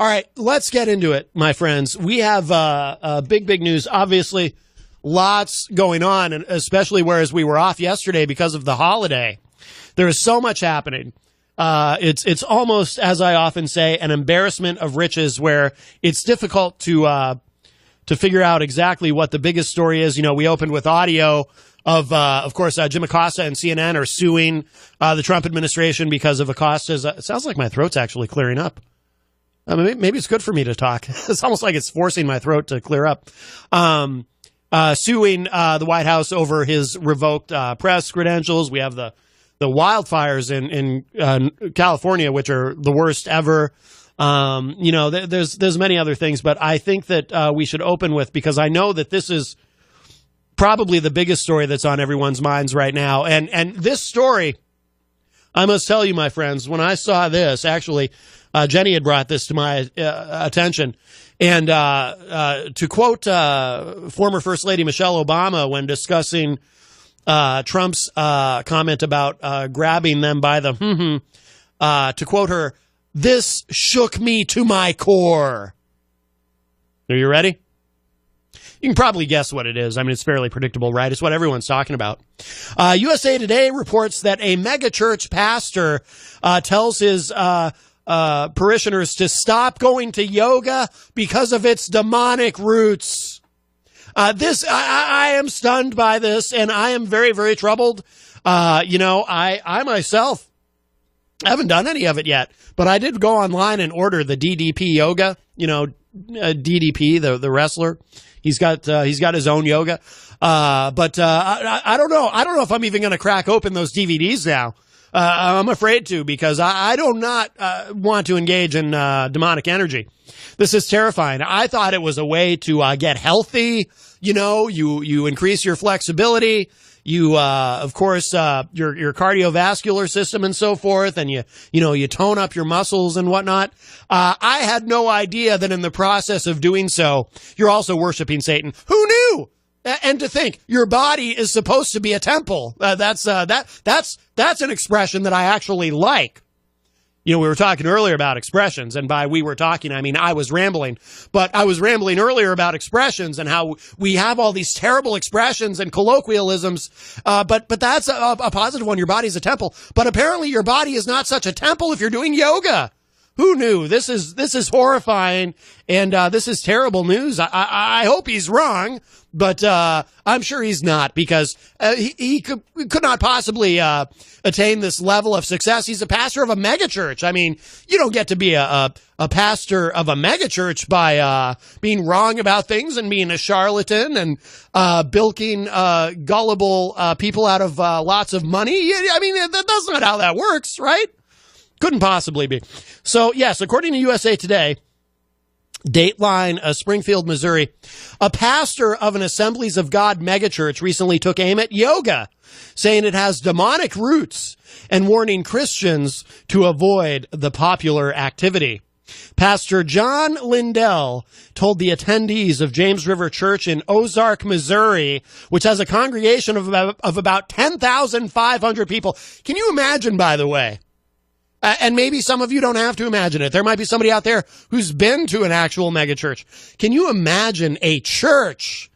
All right, let's get into it, my friends. We have big news. Obviously, lots going on, and especially whereas we were off yesterday because of the holiday. There is so much happening. It's almost, as I often say, an embarrassment of riches, where it's difficult to figure out exactly what the biggest story is. You know, we opened with audio of course, Jim Acosta and CNN are suing the Trump administration because of Acosta's. It sounds like my throat's actually clearing up. Maybe it's good for me to talk. It's almost like it's forcing my throat to clear up. Suing the White House over his revoked press credentials. We have the wildfires in California, which are the worst ever. You know, there's many other things, but I think that we should open with, because I know that this is probably the biggest story that's on everyone's minds right now. And this story, I must tell you, my friends, when I saw this, actually, Jenny had brought this to my attention. And to quote former First Lady Michelle Obama when discussing Trump's comment about grabbing them by the to quote her, "This shook me to my core." Are you ready? You can probably guess what it is. I mean, it's fairly predictable, right? It's what everyone's talking about. USA Today reports that a megachurch pastor tells his parishioners to stop going to yoga because of its demonic roots. I am stunned by this, and I am very, very troubled. You know, I myself haven't done any of it yet, but I did go online and order the DDP yoga. You know, DDP, the wrestler. He's got his own yoga. But I don't know. I don't know if I'm even going to crack open those DVDs now. I'm afraid to, because I do not want to engage in demonic energy. This is terrifying. I thought it was a way to get healthy. You know, you increase your flexibility. You, of course, your cardiovascular system and so forth, and you tone up your muscles and whatnot. I had no idea that in the process of doing so, you're also worshiping Satan. Who knew? And to think your body is supposed to be a temple. That's an expression that I actually like. You know, we were talking earlier about expressions, and by we were talking, I mean I was rambling. But I was rambling earlier about expressions and how we have all these terrible expressions and colloquialisms. But that's a positive one. Your body's a temple. But apparently your body is not such a temple if you're doing yoga. Who knew? This is horrifying, and this is terrible news. I hope he's wrong, but I'm sure he's not, because he could not possibly attain this level of success. He's a pastor of a megachurch. I mean, you don't get to be a pastor of a megachurch by being wrong about things and being a charlatan and bilking gullible people out of lots of money. I mean, that's not how that works, right? Couldn't possibly be. So, yes, according to USA Today, Dateline, Springfield, Missouri, a pastor of an Assemblies of God megachurch recently took aim at yoga, saying it has demonic roots and warning Christians to avoid the popular activity. Pastor John Lindell told the attendees of James River Church in Ozark, Missouri, which has a congregation of about 10,500 people. Can you imagine, by the way? And maybe some of you don't have to imagine it. There might be somebody out there who's been to an actual megachurch. Can you imagine a church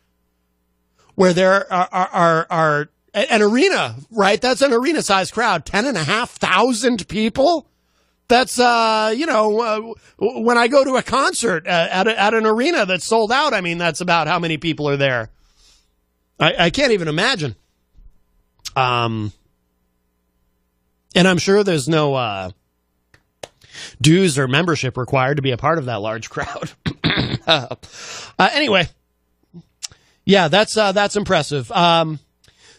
where there are an arena, right? That's an arena-sized crowd, 10,500 people. That's, when I go to a concert at an arena that's sold out, I mean, that's about how many people are there. I can't even imagine. And I'm sure there's no dues or membership required to be a part of that large crowd. Anyway, yeah, that's impressive.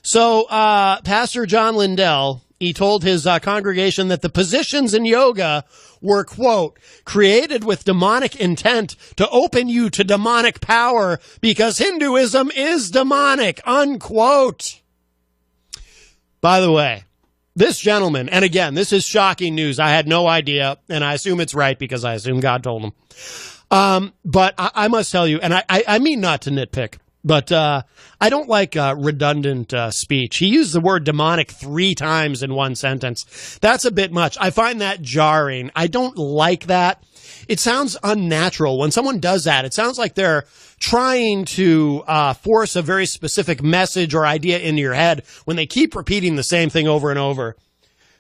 So Pastor John Lindell, he told his congregation that the positions in yoga were, quote, created with demonic intent to open you to demonic power because Hinduism is demonic, unquote. By the way, this gentleman, and again, this is shocking news. I had no idea, and I assume it's right because I assume God told him. But I must tell you, and I mean not to nitpick, but I don't like redundant speech. He used the word demonic 3 times in one sentence. That's a bit much. I find that jarring. I don't like that. it sounds unnatural. When someone does that, it sounds like they're trying to force a very specific message or idea into your head when they keep repeating the same thing over and over.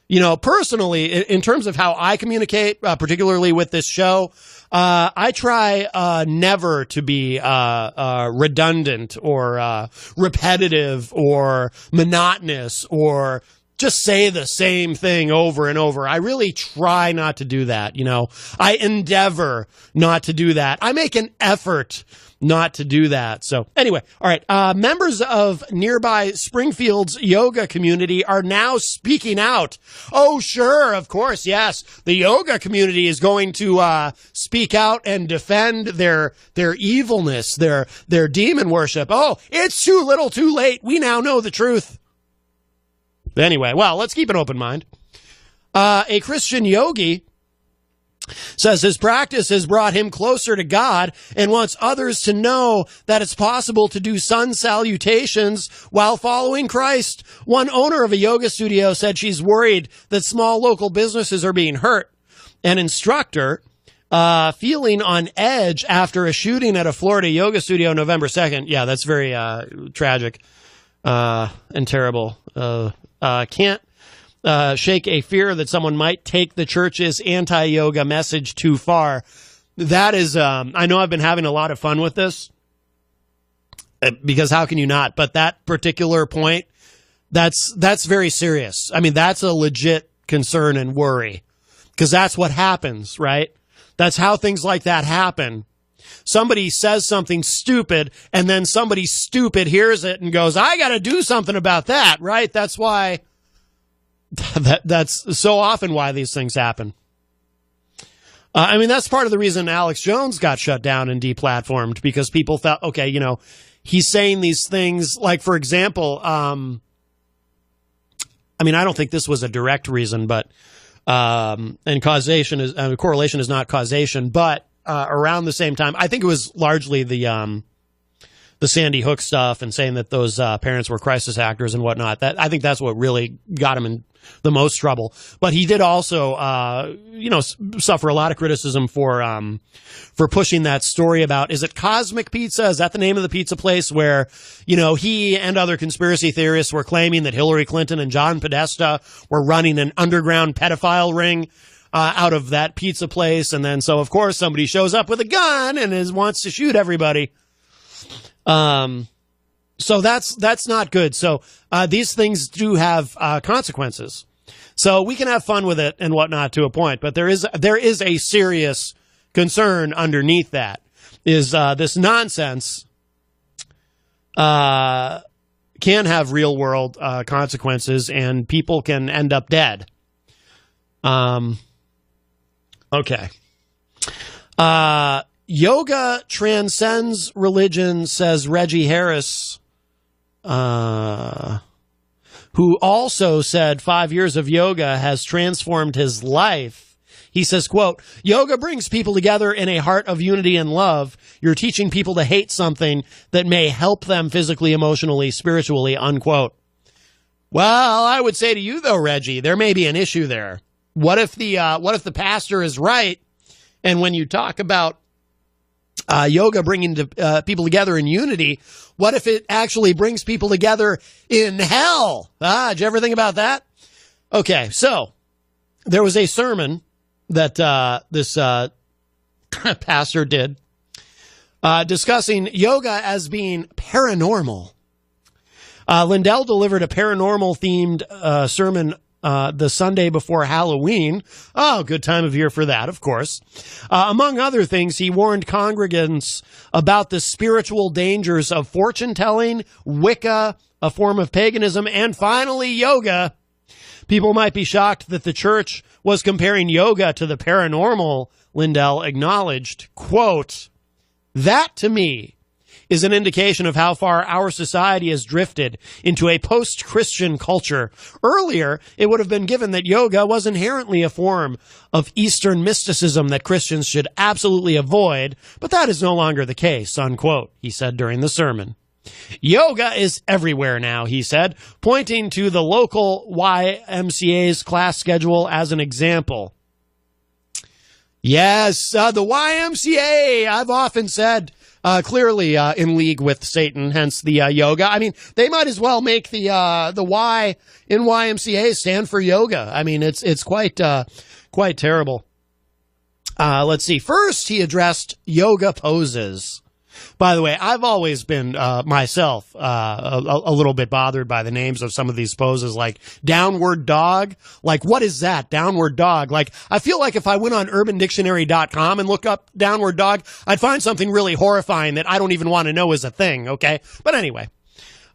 You know, personally, in terms of how I communicate, particularly with this show, I try never to be redundant or repetitive or monotonous or just say the same thing over and over. I really try not to do that. You know, I endeavor not to do that. I make an effort not to do that. So anyway, all right. Members of nearby Springfield's yoga community are now speaking out. Oh, sure. Of course. Yes. The yoga community is going to speak out and defend their evilness, their demon worship. Oh, it's too little too late. We now know the truth. Anyway, well, let's keep an open mind. A Christian yogi says his practice has brought him closer to God and wants others to know that it's possible to do sun salutations while following Christ. One owner of a yoga studio said she's worried that small local businesses are being hurt. An instructor feeling on edge after a shooting at a Florida yoga studio November 2nd. Yeah, that's very tragic and terrible. Can't shake a fear that someone might take the church's anti-yoga message too far. That is, I know I've been having a lot of fun with this, because how can you not? But that particular point, that's very serious. I mean, that's a legit concern and worry, because that's what happens, right? That's how things like that happen. Somebody says something stupid, and then somebody stupid hears it and goes, I got to do something about that, right? That's why, that's so often why these things happen. I mean, that's part of the reason Alex Jones got shut down and deplatformed, because people felt, okay, you know, he's saying these things, like, for example, I mean, I don't think this was a direct reason, but, and causation is, correlation is not causation, but, around the same time, I think it was largely the Sandy Hook stuff and saying that those parents were crisis actors and whatnot. That, I think that's what really got him in the most trouble. But he did also, you know, suffer a lot of criticism for pushing that story about, is it Cosmic Pizza? Is that the name of the pizza place where, you know, he and other conspiracy theorists were claiming that Hillary Clinton and John Podesta were running an underground pedophile ring out of that pizza place. And then, so of course, somebody shows up with a gun and wants to shoot everybody. So that's not good. So, these things do have, consequences. So we can have fun with it and whatnot to a point, but there is a serious concern underneath that is, this nonsense, can have real world, consequences, and people can end up dead. Okay. Yoga transcends religion, says Reggie Harris, who also said 5 years of yoga has transformed his life. He says, quote, yoga brings people together in a heart of unity and love. You're teaching people to hate something that may help them physically, emotionally, spiritually, unquote. Well, I would say to you, though, Reggie, there may be an issue there. What if the pastor is right? And when you talk about yoga bringing people together in unity, what if it actually brings people together in hell? Did you ever think about that? Okay, so there was a sermon that this pastor did discussing yoga as being paranormal. Lindell delivered a paranormal-themed sermon the Sunday before Halloween. Oh, good time of year for that, of course. Among other things, he warned congregants about the spiritual dangers of fortune-telling, Wicca, a form of paganism, and finally, yoga. People might be shocked that the church was comparing yoga to the paranormal, Lindell acknowledged. Quote, that, to me, is an indication of how far our society has drifted into a post-Christian culture. Earlier, it would have been given that yoga was inherently a form of Eastern mysticism that Christians should absolutely avoid, but that is no longer the case, unquote, he said during the sermon. Yoga is everywhere now, he said, pointing to the local YMCA's class schedule as an example. Yes, the YMCA, I've often said, clearly in league with Satan, hence the yoga. I mean, they might as well make the Y in YMCA stand for yoga. I mean, it's quite terrible. Let's see. First, he addressed yoga poses. By the way, I've always been myself a little bit bothered by the names of some of these poses, like downward dog. Like, what is that, downward dog? Like, I feel like if I went on UrbanDictionary.com and looked up downward dog, I'd find something really horrifying that I don't even want to know is a thing, okay? But anyway.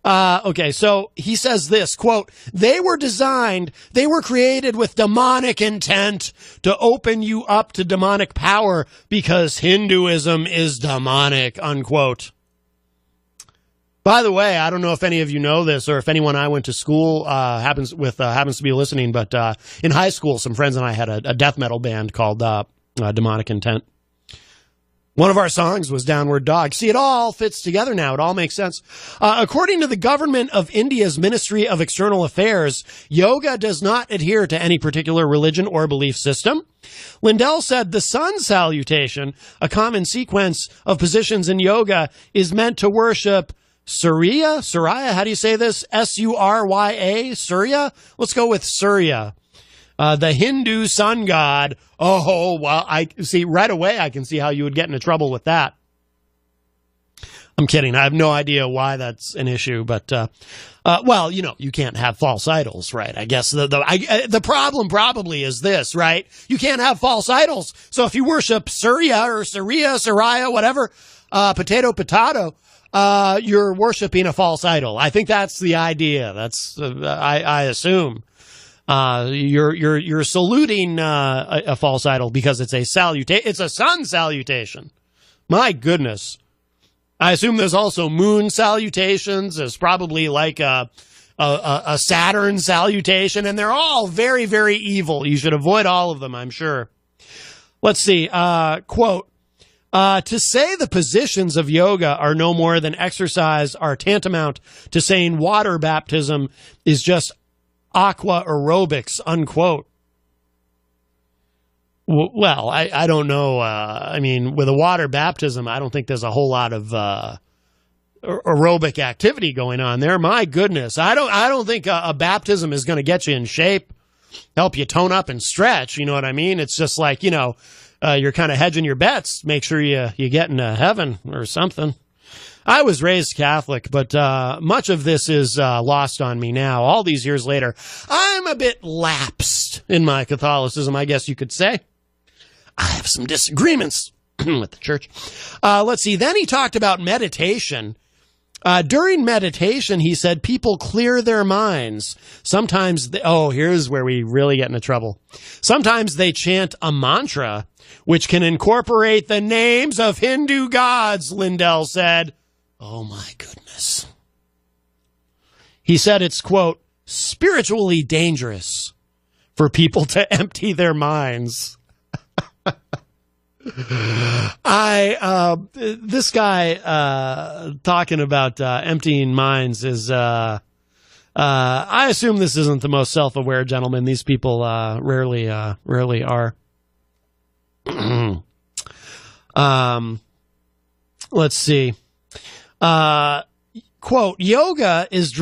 Okay, so he says this, quote, they were created with demonic intent to open you up to demonic power because Hinduism is demonic, unquote. By the way, I don't know if any of you know this or if anyone I went to school happens to be listening, but in high school, some friends and I had a death metal band called Demonic Intent. One of our songs was Downward Dog. See, it all fits together now. It all makes sense. According to the government of India's Ministry of External Affairs, yoga does not adhere to any particular religion or belief system. Lindell said the sun salutation, a common sequence of positions in yoga, is meant to worship Surya? How do you say this? S-U-R-Y-A? Surya? Let's go with Surya. The Hindu sun god. Oh, well, I see right away. I can see how you would get into trouble with that. I'm kidding. I have no idea why that's an issue, but, well, you know, you can't have false idols, right? I guess the problem probably is this, right? You can't have false idols. So if you worship Surya or Surya, whatever, potato, you're worshiping a false idol. I think that's the idea. That's, I assume. You're saluting a false idol because it's a it's a sun salutation. My goodness. I assume there's also moon salutations. There's probably like a Saturn salutation, and they're all very, very evil. You should avoid all of them, I'm sure. Let's see. Quote, to say the positions of yoga are no more than exercise are tantamount to saying water baptism is just aqua aerobics, unquote. Well, I don't know. I mean, with a water baptism, I don't think there's a whole lot of aerobic activity going on there. My goodness, I don't think a baptism is going to get you in shape, help you tone up and stretch. You know what I mean? It's just like, you know, you're kind of hedging your bets. Make sure you get into heaven or something. I was raised Catholic, but much of this is lost on me now. All these years later, I'm a bit lapsed in my Catholicism, I guess you could say. I have some disagreements with the church. Let's see. Then he talked about meditation. During meditation, he said people clear their minds. Sometimes, here's where we really get into trouble. Sometimes they chant a mantra, which can incorporate the names of Hindu gods, Lindell said. Oh, my goodness. He said it's, quote, spiritually dangerous for people to empty their minds. This guy talking about emptying minds is, I assume this isn't the most self-aware gentleman. These people rarely are. Let's see. Quote, yoga is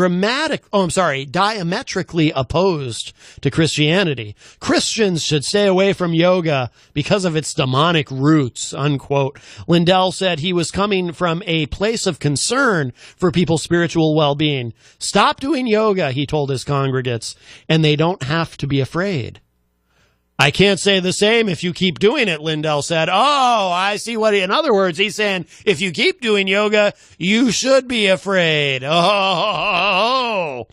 diametrically opposed to Christianity. Christians should stay away from yoga because of its demonic roots, unquote. Lindell said he was coming from a place of concern for people's spiritual well-being. Stop doing yoga, he told his congregates, and they don't have to be afraid. I can't say the same if you keep doing it, Lindell said. Oh, I see in other words, he's saying, if you keep doing yoga, you should be afraid. Oh.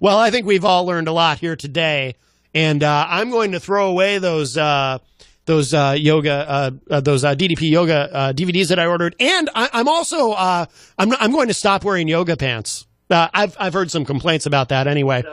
Well, I think we've all learned a lot here today, and I'm going to throw away those DDP yoga DVDs that I ordered, and I'm also I'm going to stop wearing yoga pants. I've heard some complaints about that anyway.